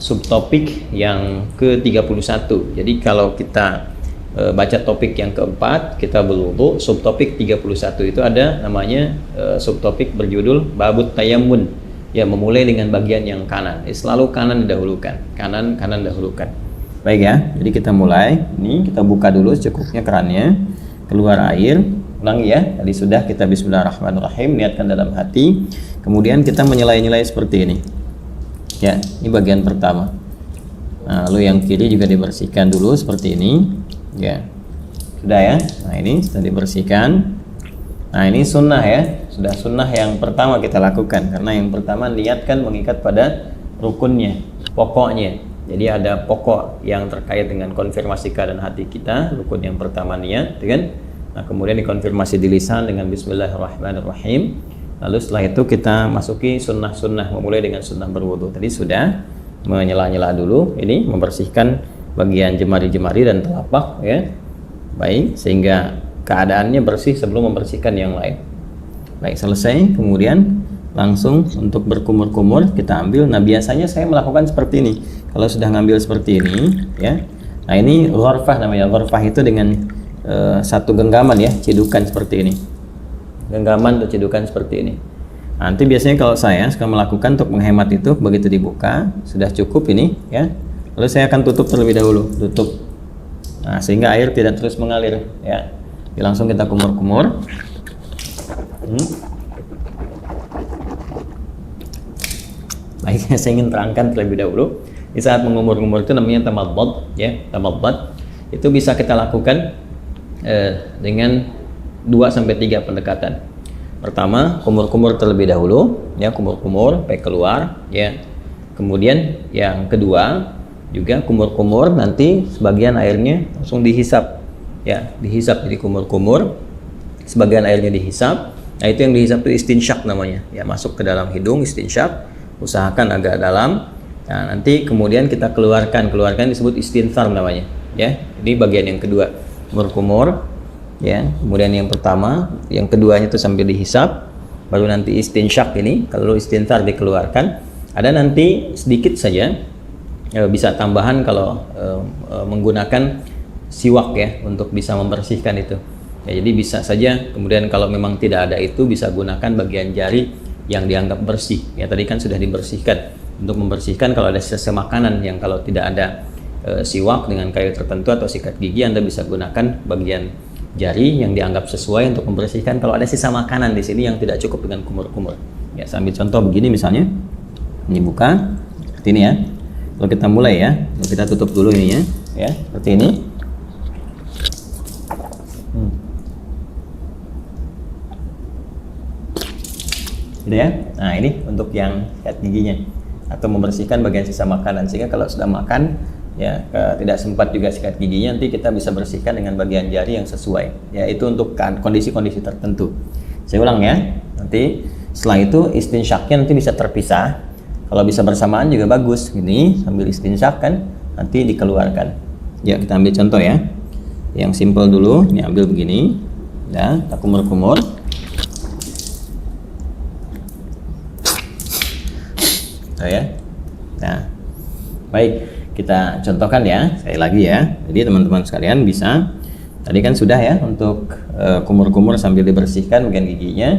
subtopik yang ke-31. Jadi kalau kita baca topik yang keempat, kita berwudu, subtopik 31 itu ada namanya subtopik berjudul babut tayammun, ya, memulai dengan bagian yang kanan. Selalu kanan didahulukan, kanan dahulukan. Baik ya, jadi kita mulai. Ini kita buka dulu secukupnya kerannya, keluar air. Ulangi ya, tadi sudah kita bismillahirrahmanirrahim, niatkan dalam hati. Kemudian kita menyelai-nyelai seperti ini. Ya, ini bagian pertama. Nah, lalu yang kiri juga dibersihkan dulu seperti ini. Ya, sudah ya. Nah, ini sudah dibersihkan. Nah, ini sunnah ya, sudah sunnah yang pertama kita lakukan, karena yang pertama niatkan mengikat pada rukunnya, pokoknya. Jadi ada pokok yang terkait dengan konfirmasi keadaan hati kita. Rukun yang pertama niat, kan? Nah, kemudian dikonfirmasi di lisan dengan bismillahirrahmanirrahim. Lalu setelah itu kita masuki sunnah-sunnah, memulai dengan sunnah berwudu. Tadi sudah menyela-nyela dulu, ini membersihkan bagian jemari-jemari dan telapak, ya. Baik, sehingga keadaannya bersih sebelum membersihkan yang lain. Baik, selesai. Kemudian langsung untuk berkumur-kumur kita ambil. Nah, biasanya saya melakukan seperti ini. Kalau sudah ngambil seperti ini, ya. Nah, ini ghurfah namanya. Ghurfah itu dengan satu genggaman, ya, cidukan seperti ini. Genggaman atau cidukan seperti ini. Nanti biasanya kalau saya suka melakukan untuk menghemat itu, begitu dibuka sudah cukup ini, ya. Lalu saya akan tutup terlebih dahulu, tutup. Nah, sehingga air tidak terus mengalir, ya. Jadi langsung kita kumur-kumur. Baik, saya ingin terangkan terlebih dahulu. Di saat mengumur-ngumur itu namanya tamadmad, ya, tamadmad. Itu bisa kita lakukan dengan 2-3 pendekatan. Pertama, kumur-kumur terlebih dahulu, ya, kumur-kumur sampai keluar, ya. Kemudian yang kedua juga kumur-kumur, nanti sebagian airnya langsung dihisap, ya, dihisap. Jadi kumur-kumur, sebagian airnya dihisap. Nah, itu yang dihisap itu istinsyak namanya, ya, masuk ke dalam hidung, istinsyak, usahakan agak dalam. Nah, nanti kemudian kita keluarkan disebut istinthar namanya, ya. Ini bagian yang kedua, kumur-kumur, ya. Kemudian yang pertama, yang keduanya itu sambil dihisap, baru nanti istinsyak ini, kalau istinthar dikeluarkan. Ada nanti sedikit saja, bisa tambahan kalau menggunakan siwak, ya, untuk bisa membersihkan itu, ya. Jadi bisa saja kemudian kalau memang tidak ada itu bisa gunakan bagian jari yang dianggap bersih, ya. Tadi kan sudah dibersihkan. Untuk membersihkan kalau ada sisa makanan yang kalau tidak ada siwak dengan kayu tertentu atau sikat gigi, Anda bisa gunakan bagian jari yang dianggap sesuai untuk membersihkan kalau ada sisa makanan di sini yang tidak cukup dengan kumur-kumur, ya. Saya ambil contoh begini misalnya, ini buka seperti ini, ya. Kalau kita mulai, ya, kita tutup dulu ininya, ya, seperti ini. Gitu, ya. Nah, ini untuk yang sikat giginya atau membersihkan bagian sisa makanan, sehingga kalau sudah makan, ya, tidak sempat juga sikat giginya, nanti kita bisa bersihkan dengan bagian jari yang sesuai, ya. Itu untuk kondisi-kondisi tertentu. Saya ulang, ya. Nanti setelah itu istinsyaknya nanti bisa terpisah. Kalau bisa bersamaan juga bagus. Ini sambil istinsyak kan, nanti dikeluarkan. Ya, kita ambil contoh, ya. Yang simple dulu. Ini ambil begini, ya, kita kumur-kumur. Oh, ya. Nah, baik, kita contohkan, ya, sekali lagi, ya. Jadi teman-teman sekalian bisa, tadi kan sudah, ya, untuk kumur-kumur sambil dibersihkan bagian giginya.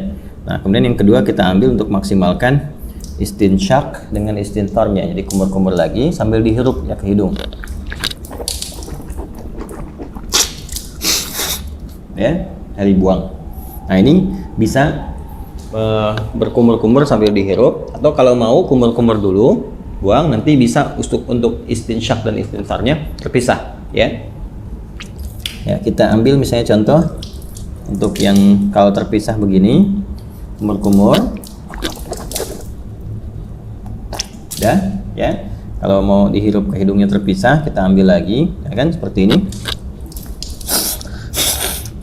Nah, kemudian yang kedua kita ambil untuk maksimalkan istinsyak dengan istintarnya. Jadi kumur-kumur lagi sambil dihirup, ya, ke hidung, ya, dari buang. Nah, ini bisa berkumur-kumur sambil dihirup, atau kalau mau kumur-kumur dulu buang, nanti bisa untuk istinsyak dan istintarnya terpisah, ya. Ya, kita ambil misalnya contoh untuk yang kalau terpisah begini, kumur-kumur. Ya, ya. Kalau mau dihirup ke hidungnya terpisah, kita ambil lagi, ya kan, seperti ini.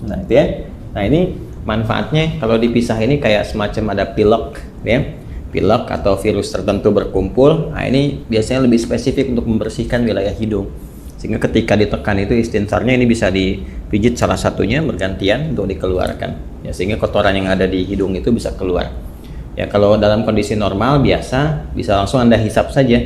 Nah, itu, ya. Nah, ini manfaatnya kalau dipisah ini kayak semacam ada pilek, ya. Pilek atau virus tertentu berkumpul. Nah, ini biasanya lebih spesifik untuk membersihkan wilayah hidung. Sehingga ketika ditekan itu istinsarnya ini bisa dipijit salah satunya bergantian untuk dikeluarkan, ya, sehingga kotoran yang ada di hidung itu bisa keluar. Ya, kalau dalam kondisi normal biasa bisa langsung Anda hisap saja,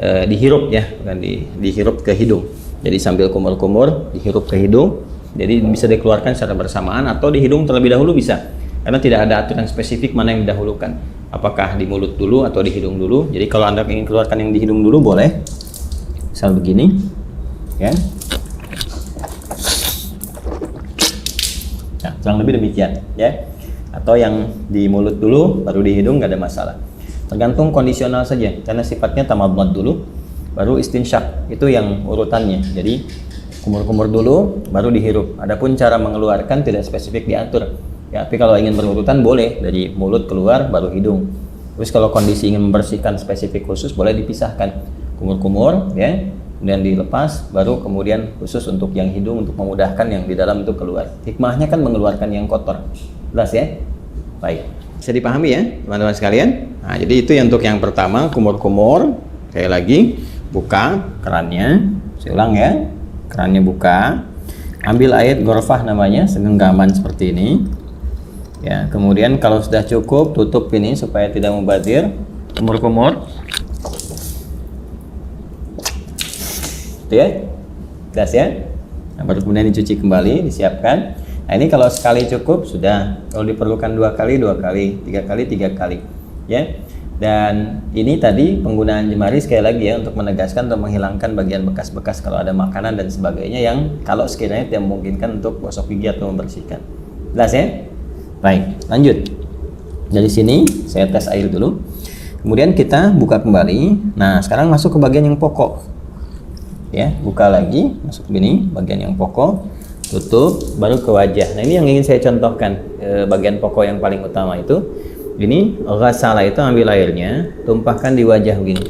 dihirup ya, bukan dihirup ke hidung. Jadi sambil kumur-kumur dihirup ke hidung. Jadi bisa dikeluarkan secara bersamaan atau di hidung terlebih dahulu bisa. Karena tidak ada aturan spesifik mana yang didahulukan. Apakah di mulut dulu atau di hidung dulu. Jadi kalau Anda ingin keluarkan yang di hidung dulu boleh. Misal begini. Ya. Nah, kurang lebih demikian ya. Atau yang di mulut dulu baru di hidung nggak ada masalah. Tergantung kondisional saja karena sifatnya tamadmad dulu baru istinsyak. Itu yang urutannya. Jadi kumur-kumur dulu baru dihirup. Adapun cara mengeluarkan tidak spesifik diatur. Ya, tapi kalau ingin berurutan boleh dari mulut keluar baru hidung. Terus kalau kondisi ingin membersihkan spesifik khusus boleh dipisahkan. Kumur-kumur ya, kemudian dilepas baru kemudian khusus untuk yang hidung untuk memudahkan yang di dalam itu keluar. Hikmahnya kan mengeluarkan yang kotor. Jelas ya? Baik. Bisa dipahami ya, teman-teman sekalian? Nah, jadi itu untuk yang pertama, kumur-kumur. Sekali lagi, buka kerannya. Saya ulang ya. Kerannya buka, ambil air gorfah namanya, segenggaman seperti ini ya. Kemudian kalau sudah cukup tutup ini supaya tidak mubazir, kumur-kumur itu ya, jelas ya. Nah, baru kemudian dicuci kembali, disiapkan. Nah ini kalau sekali cukup sudah, kalau diperlukan 2 kali 2 kali, 3 kali 3 kali ya. Dan ini tadi penggunaan jemari sekali lagi ya untuk menegaskan atau menghilangkan bagian bekas-bekas kalau ada makanan dan sebagainya yang kalau sekiranya tidak memungkinkan untuk gosok gigi atau membersihkan. Jelas ya? Baik, lanjut. Dari sini saya tes air dulu. Kemudian kita buka kembali. Nah, sekarang masuk ke bagian yang pokok. Ya, buka lagi, masuk begini, bagian yang pokok. Tutup, baru ke wajah. Nah, ini yang ingin saya contohkan. Bagian pokok yang paling utama itu. Ini ghasala itu ambil airnya, tumpahkan di wajah begini.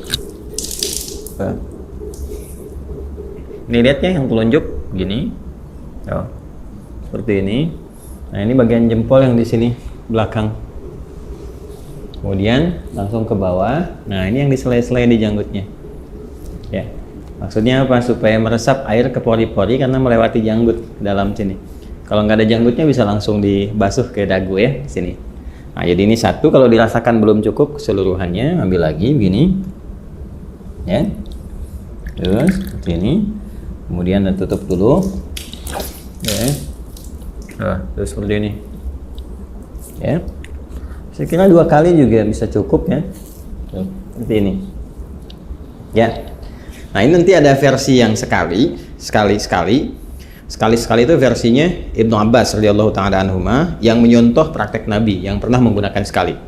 Ini lihat ya yang telunjuk gini. Oh, seperti ini. Nah, ini bagian jempol yang di sini belakang. Kemudian langsung ke bawah. Nah, ini yang diselai-selai di janggutnya. Ya. Maksudnya apa? Supaya meresap air ke pori-pori karena melewati janggut dalam sini. Kalau nggak ada janggutnya bisa langsung dibasuh ke dagu ya, sini. Nah, jadi ini satu, kalau dirasakan belum cukup keseluruhannya, ambil lagi begini. Ya. Terus seperti ini. Kemudian tutup dulu. Ya. Terus seperti ini. Ya. Saya kira 2 kali juga bisa cukup ya. Seperti ini. Ya. Nah, ini nanti ada versi yang sekali itu versinya Ibnu Abbas radhiyallahu taala anhuma yang menyontoh praktek Nabi yang pernah menggunakan sekali.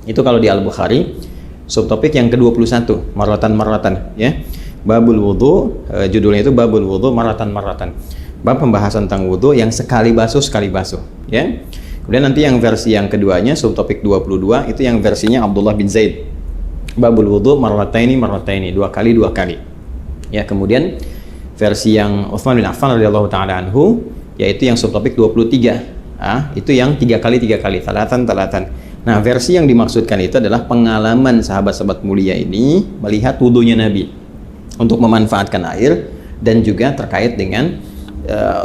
Itu kalau di Al-Bukhari, subtopik yang ke-21, marratan ya. Babul wudu, judulnya itu Babul wudu marratan. Bab pembahasan tentang wudu yang sekali basuh ya. Kemudian nanti yang versi yang keduanya, subtopik 22, itu yang versinya Abdullah bin Zaid. Babul wudu marrataini, 2 kali. Ya, kemudian versi yang Utsman bin Affan radhiyallahu taala anhu yaitu yang subtopik 23. Itu yang 3 kali, talatan. Nah, versi yang dimaksudkan itu adalah pengalaman sahabat-sahabat mulia ini melihat wudunya Nabi untuk memanfaatkan air dan juga terkait dengan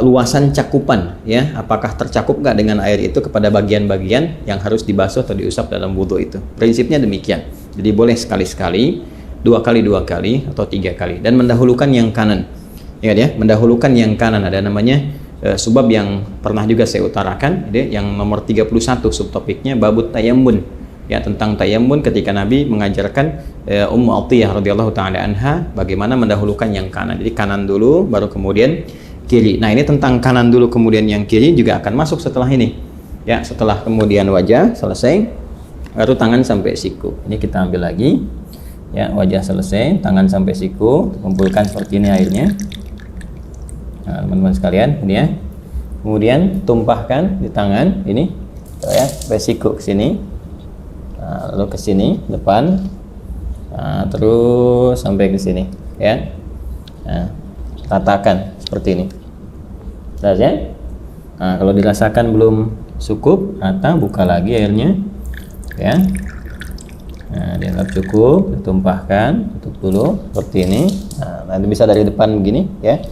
luasan cakupan ya, apakah tercakup nggak dengan air itu kepada bagian-bagian yang harus dibasuh atau diusap dalam wudu itu. Prinsipnya demikian. Jadi boleh sekali-sekali, 2 kali atau 3 kali, dan mendahulukan yang kanan. Ingat ya, mendahulukan yang kanan. Ada namanya sebab yang pernah juga saya utarakan, yang nomor 31 subtopiknya babut tayammun. Ya, tentang tayammun ketika Nabi mengajarkan Ummu Atiyah radhiyallahu taala anha bagaimana mendahulukan yang kanan. Jadi kanan dulu baru kemudian kiri. Nah, ini tentang kanan dulu kemudian yang kiri juga akan masuk setelah ini. Ya, setelah kemudian wajah selesai baru tangan sampai siku. Ini kita ambil lagi. Ya, wajah selesai, tangan sampai siku, kumpulkan seperti ini airnya. Nah, teman-teman sekalian, ini ya. Kemudian tumpahkan di tangan ini, ya, sampai siku ke sini. Nah, lalu ke sini depan. Nah, terus sampai ke sini, ya. Nah, ratakan seperti ini. Jelas ya? Nah, kalau dirasakan belum cukup, rata, buka lagi airnya. Ya. Nah, dianggap cukup, ditumpahkan, tutup dulu seperti ini. Nah, nanti bisa dari depan begini, ya.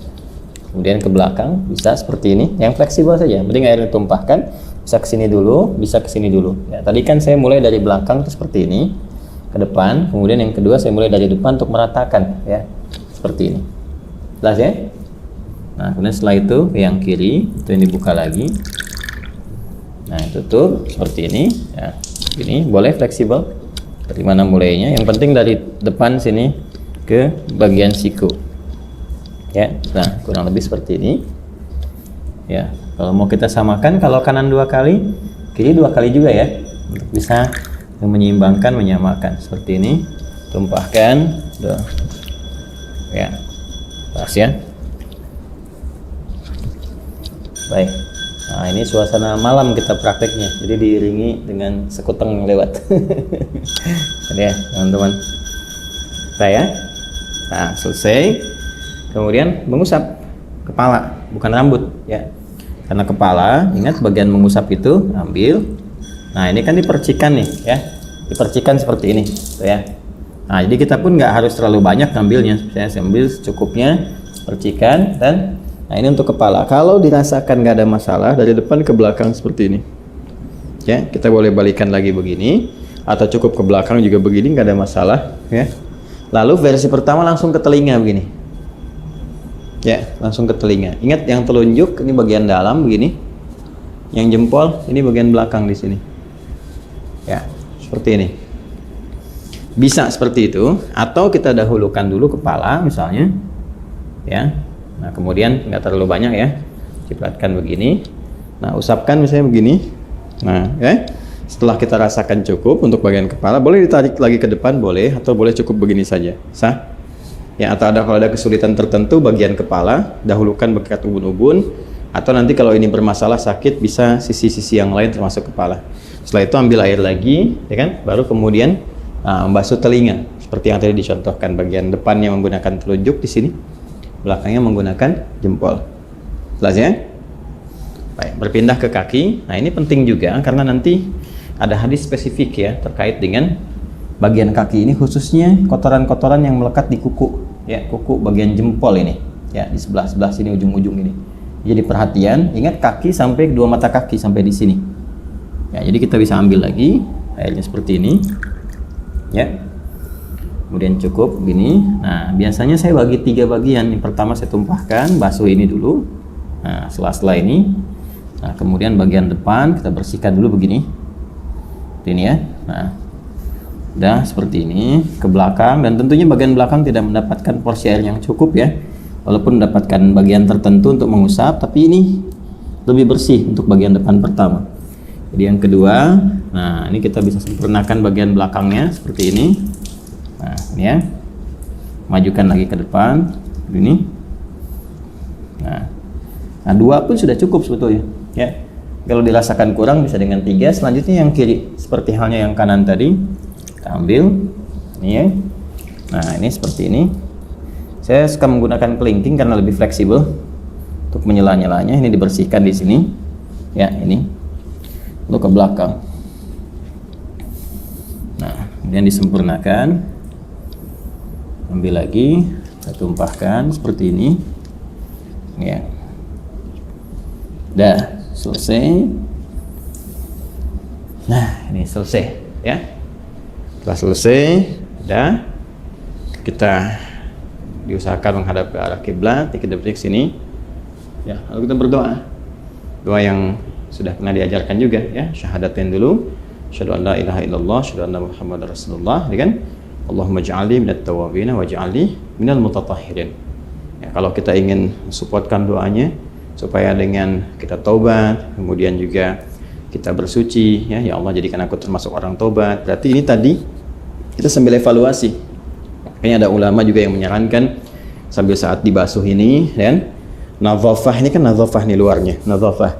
Kemudian ke belakang bisa seperti ini, yang fleksibel saja. Penting airnya ditumpahkan, bisa ke sini dulu, bisa ke sini dulu. Ya, tadi kan saya mulai dari belakang itu seperti ini. ke depan, kemudian yang kedua saya mulai dari depan untuk meratakan ya, seperti ini. Jelas ya? Nah, kemudian setelah itu ke yang kiri, itu yang dibuka lagi. Nah, tutup seperti ini ya. Ini boleh fleksibel. Dari mana mulainya? Yang penting dari depan sini ke bagian siku. Ya. Nah, kurang lebih seperti ini. Ya. Kalau mau kita samakan, kalau kanan 2 kali, kiri 2 kali juga ya. Untuk bisa menyeimbangkan, menyamakan seperti ini. Tumpahkan. Ya. Pas ya. Baik. Nah, ini suasana malam kita prakteknya. Jadi diiringi dengan sekuteng lewat. Jadi ya, teman-teman. Saya. Nah, selesai. Kemudian mengusap kepala, bukan rambut ya. Karena kepala, ingat bagian mengusap itu ambil. Nah, ini kan dipercikan nih ya. Dipercikan seperti ini, tuh ya. Nah, jadi kita pun nggak harus terlalu banyak ngambilnya. Saya ambil secukupnya, percikan dan nah ini untuk kepala. Kalau dirasakan nggak ada masalah, dari depan ke belakang seperti ini. Ya, kita boleh balikan lagi begini, atau cukup ke belakang juga begini, nggak ada masalah. Ya. Lalu versi pertama langsung ke telinga begini. Ya, langsung ke telinga. Ingat yang telunjuk ini bagian dalam begini, yang jempol ini bagian belakang di sini. Ya, seperti ini. Bisa seperti itu, atau kita dahulukan dulu kepala misalnya. Ya. Nah, kemudian nggak terlalu banyak ya, cipratkan begini. Nah, usapkan misalnya begini. Nah, ya. Setelah kita rasakan cukup untuk bagian kepala, boleh ditarik lagi ke depan, boleh, atau boleh cukup begini saja, sah. Ya, atau kalau ada kesulitan tertentu bagian kepala, dahulukan bekat ubun-ubun, atau nanti kalau ini bermasalah sakit bisa sisi-sisi yang lain termasuk kepala. Setelah itu ambil air lagi, ya kan? Baru kemudian membasuh telinga, seperti yang tadi dicontohkan, bagian depannya menggunakan telunjuk di sini. Belakangnya menggunakan jempol. Jelas ya? Baik, berpindah ke kaki. Nah, ini penting juga karena nanti ada hadis spesifik ya terkait dengan bagian kaki ini, khususnya kotoran-kotoran yang melekat di kuku ya, kuku bagian jempol ini ya, di sebelah sini ujung-ujung ini. Jadi perhatian, ingat kaki sampai 2 mata kaki sampai di sini. Ya, jadi kita bisa ambil lagi airnya seperti ini. Ya. Kemudian cukup gini. Nah, biasanya saya bagi 3 bagian. Yang pertama saya tumpahkan, basuh ini dulu. Nah, setelah ini, nah kemudian bagian depan kita bersihkan dulu begini. Ini ya. Nah, udah seperti ini ke belakang, dan tentunya bagian belakang tidak mendapatkan porsi air yang cukup ya. Walaupun mendapatkan bagian tertentu untuk mengusap, tapi ini lebih bersih untuk bagian depan pertama. Jadi yang kedua, nah ini kita bisa sempurnakan bagian belakangnya seperti ini. Nah, ini ya. Majukan lagi ke depan ini. Nah, 2 pun sudah cukup sebetulnya ya. Kalau dirasakan kurang bisa dengan 3. Selanjutnya yang kiri, seperti halnya yang kanan tadi. Kita ambil ini ya. Nah, ini seperti ini. Saya suka menggunakan kelingking karena lebih fleksibel untuk menyela-nyelanya. Ini dibersihkan di sini. Ya, ini. Lalu ke belakang. Nah, kemudian disempurnakan. Ambil lagi, saya tumpahkan seperti ini. Ya. Dah, selesai. Nah, ini selesai ya. Setelah selesai, dah kita diusahakan menghadap ke arah kiblat, kita berdiri sini. Ya, lalu kita berdoa. Doa yang sudah pernah diajarkan juga ya, syahadatain dulu. Asyhadu an la ilaha illallah, asyhadu anna Muhammadar Rasulullah, ya kan? Allahumma ja'alni minat tawwabin wa ja'alni minal mutatahhirin. Ya, kalau kita ingin supportkan doanya supaya dengan kita taubat, kemudian juga kita bersuci ya, ya Allah jadikan aku termasuk orang taubat. Berarti ini tadi kita sambil evaluasi. Kayaknya ada ulama juga yang menyarankan sambil saat dibasuh ini dan nadhafah, ini kan nadhafah nih luarnya, nadhafah.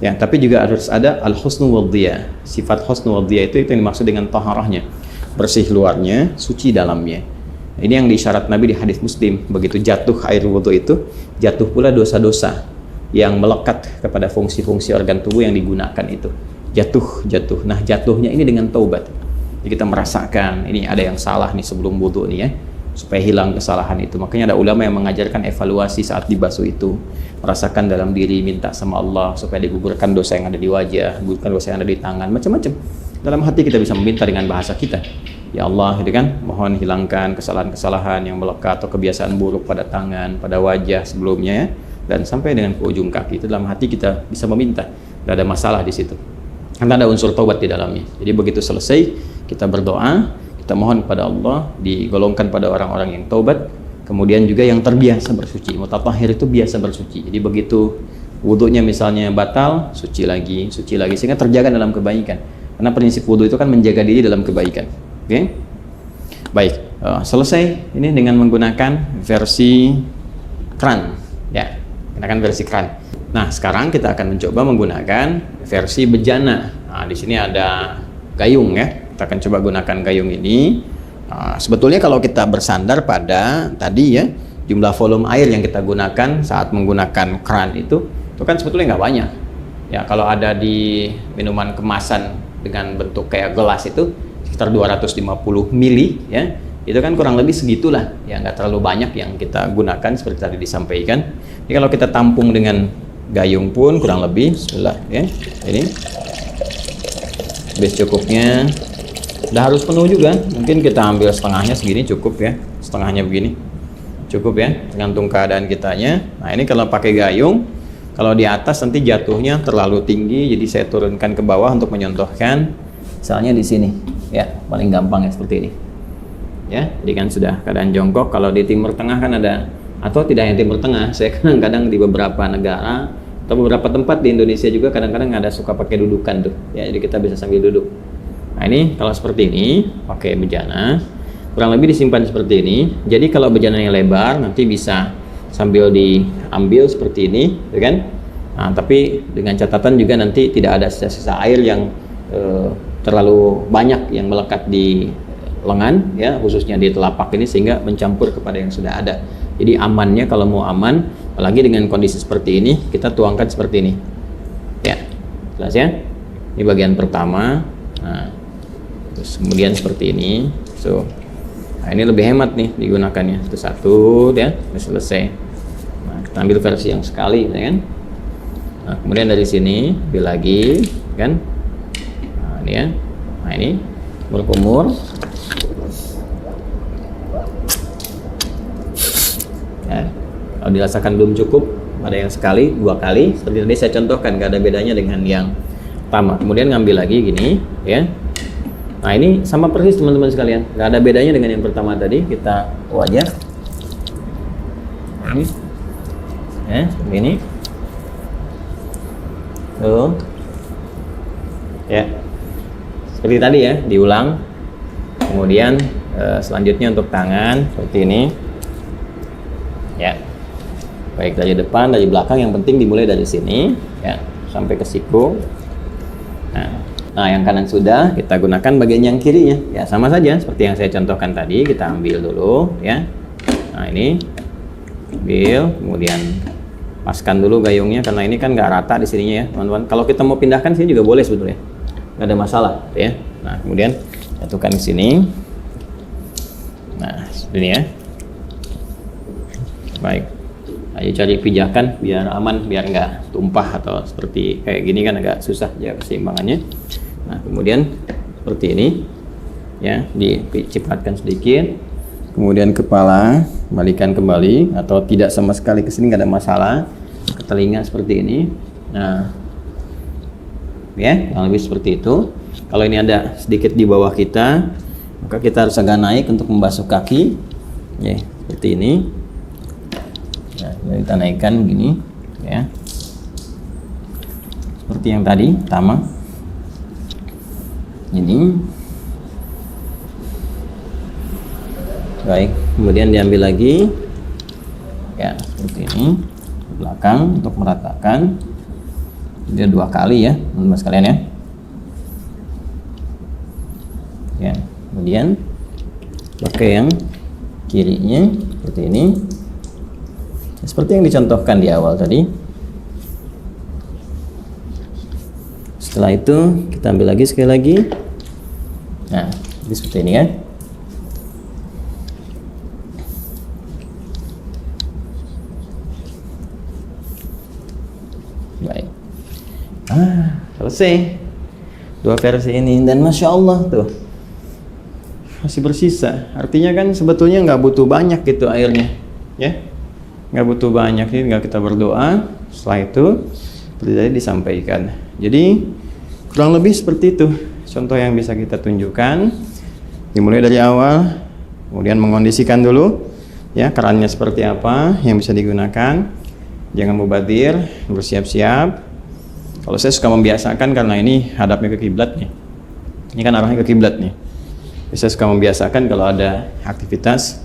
Ya, tapi juga harus ada al-husnu wadhiya. Sifat husnu wadhiya itu yang dimaksud dengan taharahnya. Bersih luarnya, suci dalamnya. Ini yang disyarat Nabi di hadis Muslim. Begitu jatuh air wudhu itu, jatuh pula dosa-dosa yang melekat kepada fungsi-fungsi organ tubuh yang digunakan itu. Jatuh. Nah, jatuhnya ini dengan taubat. Jadi kita merasakan ini ada yang salah nih sebelum wudhu nih ya, supaya hilang kesalahan itu. Makanya ada ulama yang mengajarkan evaluasi saat dibasuh itu, merasakan dalam diri, minta sama Allah supaya digugurkan dosa yang ada di wajah, gugurkan dosa yang ada di tangan, macam-macam. Dalam hati kita bisa meminta dengan bahasa kita. ya Allah, gitu kan, mohon hilangkan kesalahan-kesalahan yang melekat atau kebiasaan buruk pada tangan, pada wajah sebelumnya ya, dan sampai dengan ke ujung kaki. Itu dalam hati kita bisa meminta, tidak ada masalah di situ, karena ada unsur taubat di dalamnya. Jadi begitu selesai kita berdoa, kita mohon kepada Allah digolongkan pada orang-orang yang taubat, kemudian juga yang terbiasa bersuci. Mutatahhir itu biasa bersuci. Jadi begitu wudunya misalnya batal, suci lagi, sehingga terjaga dalam kebaikan. Karena prinsip wudu itu kan menjaga diri dalam kebaikan. Oke? Baik, selesai ini dengan menggunakan versi keran, ya, gunakan versi keran. Nah, sekarang kita akan mencoba menggunakan versi bejana. Nah, di sini ada gayung ya. Kita akan coba gunakan gayung ini. Sebetulnya kalau kita bersandar pada tadi ya, jumlah volume air yang kita gunakan saat menggunakan keran itu kan sebetulnya nggak banyak. Ya, kalau ada di minuman kemasan dengan bentuk kayak gelas itu sekitar 250 mili ya, itu kan kurang lebih segitulah ya, nggak terlalu banyak yang kita gunakan seperti tadi disampaikan. Jadi kalau kita tampung dengan gayung pun kurang lebih, bismillah ya, ini habis cukupnya. Udah harus penuh juga, mungkin kita ambil setengahnya segini cukup ya, setengahnya begini cukup ya, tergantung keadaan kitanya. Nah ini kalau pakai gayung, kalau di atas nanti jatuhnya terlalu tinggi, jadi saya turunkan ke bawah untuk menyontohkan, misalnya di sini ya, paling gampang ya seperti ini ya. Jadi kan sudah keadaan jongkok. Kalau di Timur Tengah kan ada, atau tidak yang Timur Tengah, saya kadang-kadang di beberapa negara atau beberapa tempat di Indonesia juga kadang-kadang ada suka pakai dudukan tuh ya, jadi kita bisa sambil duduk. Nah ini kalau seperti ini pakai bejana, kurang lebih disimpan seperti ini. Jadi kalau bejananya lebar nanti bisa sambil diambil seperti ini, ya kan? Nah, tapi dengan catatan juga nanti tidak ada sisa-sisa air yang terlalu banyak yang melekat di lengan ya, khususnya di telapak ini, sehingga mencampur kepada yang sudah ada. Jadi amannya kalau mau aman, apalagi dengan kondisi seperti ini, kita tuangkan seperti ini ya, jelas ya. Ini bagian pertama. Nah, terus kemudian seperti ini. Nah ini lebih hemat nih digunakannya. Itu satu ya, sudah selesai. Nah, kita ambil versi yang sekali ya kan. Nah, kemudian dari sini ambil lagi kan. Nah ini ya. Nah ini berkumur. Ya, kalau dirasakan belum cukup, ada yang sekali, dua kali, seperti tadi saya contohkan, nggak ada bedanya dengan yang pertama. Kemudian ngambil lagi gini ya. Nah ini sama persis teman-teman sekalian, nggak ada bedanya dengan yang pertama tadi. Kita wajah ini ya, begini tuh ya, seperti tadi ya, diulang. Kemudian selanjutnya untuk tangan seperti ini ya, baik dari depan, dari belakang, yang penting dimulai dari sini ya sampai ke siku. Nah yang kanan sudah, kita gunakan bagian yang kirinya ya, sama saja seperti yang saya contohkan tadi. Kita ambil dulu ya. Nah ini ambil, kemudian paskan dulu gayungnya, karena ini kan nggak rata di sininya ya teman-teman. Kalau kita mau pindahkan sini juga boleh sebetulnya, nggak ada masalah ya. Nah kemudian jatuhkan di sini. Nah ini ya, baik. Ayo cari pijakan biar aman, biar nggak tumpah atau seperti kayak gini kan agak susah ya keseimbangannya. Nah kemudian seperti ini ya, dicipratkan sedikit, kemudian kepala balikan kembali atau tidak sama sekali ke sini, nggak ada masalah, ke telinga seperti ini. Nah ya, kurang lebih seperti itu. Kalau ini ada sedikit di bawah kita, maka kita harus agak naik untuk membasuh kaki ya, seperti ini. Nah, kita naikkan begini ya, seperti yang tadi pertama ini. Baik, kemudian diambil lagi ya, seperti ini ke belakang untuk meratakan. Dia dua kali ya teman-teman sekalian ya. Ya, kemudian pakai yang kirinya seperti ini, seperti yang dicontohkan di awal tadi. Setelah itu kita ambil lagi sekali lagi. Nah, jadi seperti ini kan. Baik. Selesai dua versi ini, dan masya Allah tuh masih bersisa. Artinya kan sebetulnya nggak butuh banyak gitu airnya, ya. Nggak butuh banyak, ini tinggal kita berdoa. Setelah itu seperti tadi disampaikan. Jadi kurang lebih seperti itu contoh yang bisa kita tunjukkan. Dimulai dari awal, kemudian mengondisikan dulu ya kerannya seperti apa yang bisa digunakan. Jangan mubadir, bersiap-siap. Kalau saya suka membiasakan karena ini hadapnya ke kiblat nih. Ini kan arahnya ke kiblat nih. Saya suka membiasakan kalau ada aktivitas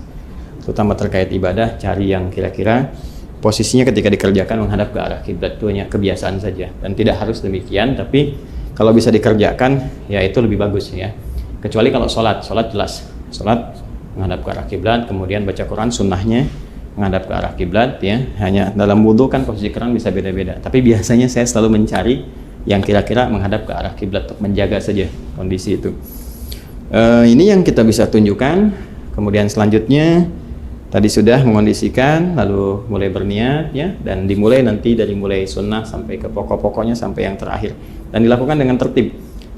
terutama terkait ibadah, cari yang kira-kira posisinya ketika dikerjakan menghadap ke arah kiblat. Itu hanya kebiasaan saja dan tidak harus demikian, tapi kalau bisa dikerjakan ya itu lebih bagus ya. Kecuali kalau sholat jelas, sholat menghadap ke arah kiblat, kemudian baca Quran sunnahnya menghadap ke arah kiblat ya. Hanya dalam wudhu kan posisi keran bisa beda-beda, tapi biasanya saya selalu mencari yang kira-kira menghadap ke arah kiblat untuk menjaga saja kondisi itu. Ini yang kita bisa tunjukkan. Kemudian selanjutnya tadi sudah mengondisikan, lalu mulai berniat ya, dan dimulai nanti dari mulai sunnah sampai ke pokok-pokoknya sampai yang terakhir, dan dilakukan dengan tertib,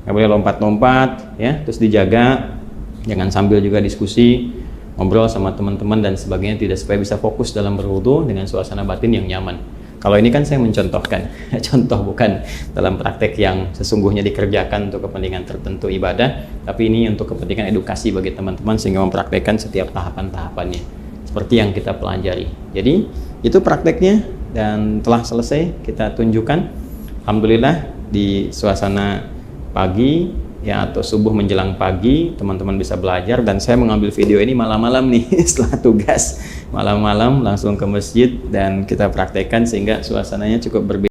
nggak boleh lompat-lompat ya, terus dijaga, jangan sambil juga diskusi, ngobrol sama teman-teman dan sebagainya, tidak, supaya bisa fokus dalam berwudu dengan suasana batin yang nyaman. Kalau ini kan saya mencontohkan, contoh bukan dalam praktek yang sesungguhnya dikerjakan untuk kepentingan tertentu ibadah, tapi ini untuk kepentingan edukasi bagi teman-teman sehingga mempraktekkan setiap tahapan-tahapannya seperti yang kita pelajari. Jadi itu prakteknya dan telah selesai kita tunjukkan. Alhamdulillah di suasana pagi ya, atau subuh menjelang pagi teman-teman bisa belajar, dan saya mengambil video ini malam-malam nih setelah tugas, malam-malam langsung ke masjid dan kita praktekkan sehingga suasananya cukup berbeda.